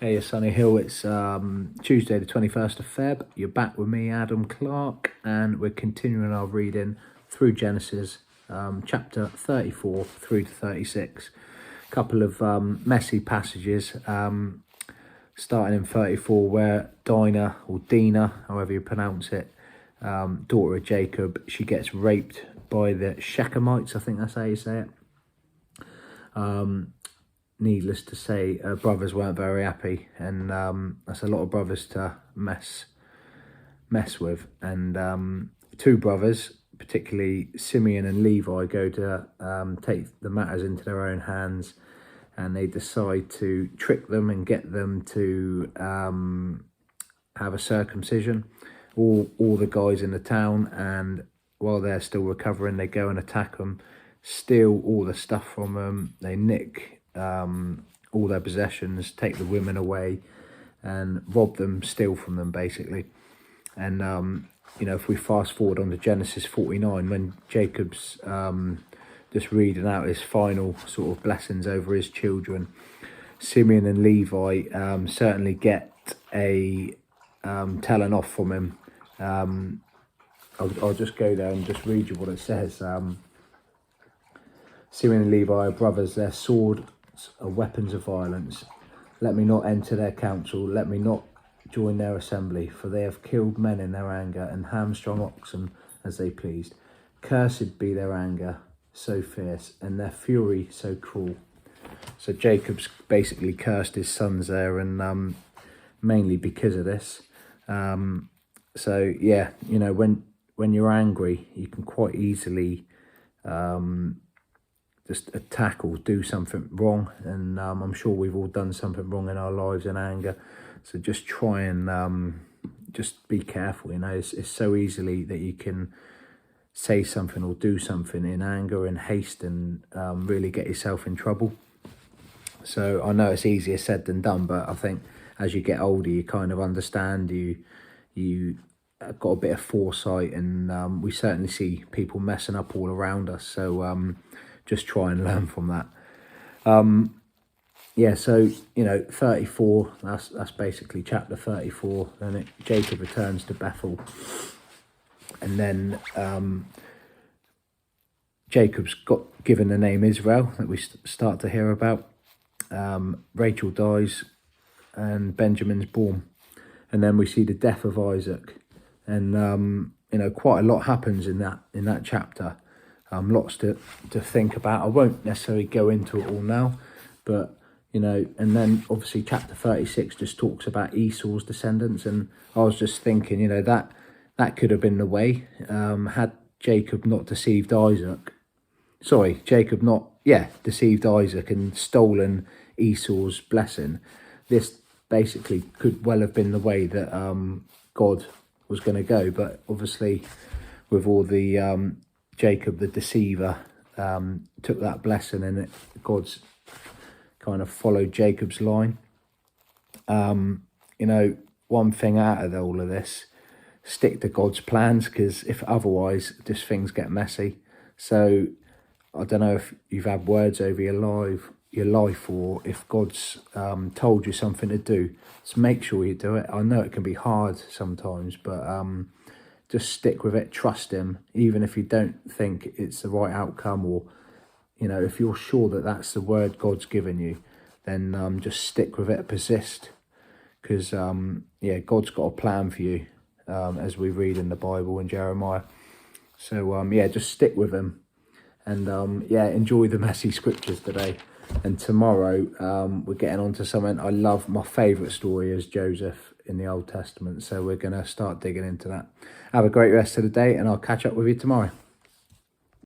Hey, Sunny Hill. It's Tuesday, the 21st of Feb. You're back with me, Adam Clark, and we're continuing our reading through Genesis, chapter 34 through to 36. A couple of messy passages, starting in 34, where Dinah, or Dinah, however you pronounce it, daughter of Jacob, she gets raped by the Shechemites, I think that's how you say it. Needless to say, brothers weren't very happy, and that's a lot of brothers to mess with. And two brothers, particularly Simeon and Levi, go to take the matters into their own hands, and they decide to trick them and get them to have a circumcision. All the guys in the town, and while they're still recovering, they go and attack them, steal all the stuff from them. They nick all their possessions, take the women away, and rob them, steal from them, basically. And if we fast forward on to Genesis 49, when Jacob's just reading out his final sort of blessings over his children, Simeon and Levi certainly get a telling off from him. I'll just go there and just read you what it says. Simeon and Levi are brothers, their swords are weapons of violence. Let me not enter their council, let me not join their assembly, for they have killed men in their anger and hamstrung oxen as they pleased. Cursed be their anger, so fierce, and their fury so cruel. So Jacob's basically cursed his sons there, and mainly because of this. So yeah, when you're angry, you can quite easily just attack or do something wrong, and I'm sure we've all done something wrong in our lives in anger. So just try and just be careful. It's so easily that you can say something or do something in anger and haste, and really get yourself in trouble. So I know it's easier said than done, but I think as you get older, you kind of understand. You got a bit of foresight, and we certainly see people messing up all around us. So just try and learn from that. So 34, that's basically chapter 34. Then Jacob returns to Bethel, and then Jacob's got given the name Israel that we start to hear about. Rachel dies, and Benjamin's born, and then we see the death of Isaac, and quite a lot happens in that chapter. Lots to think about. I won't necessarily go into it all now, but and then obviously chapter 36 just talks about Esau's descendants, and I was just thinking, that could have been the way, had Jacob not deceived Isaac. Deceived Isaac and stolen Esau's blessing. This basically could well have been the way that God was going to go, but obviously with all the Jacob the deceiver took that blessing, and God's kind of followed Jacob's line. One thing out of all of this, stick to God's plans, because if otherwise, just things get messy. So I don't know if you've had words over your life, or if God's told you something to do, just make sure you do it. I know it can be hard sometimes, but just stick with it, trust him, even if you don't think it's the right outcome, or if you're sure that that's the word God's given you, then just stick with it, persist, because God's got a plan for you, as we read in the Bible in Jeremiah. So just stick with him, and enjoy the messy scriptures today. And tomorrow we're getting on to something I love. My favourite story is Joseph in the Old Testament, so we're going to start digging into that. Have a great rest of the day, and I'll catch up with you tomorrow.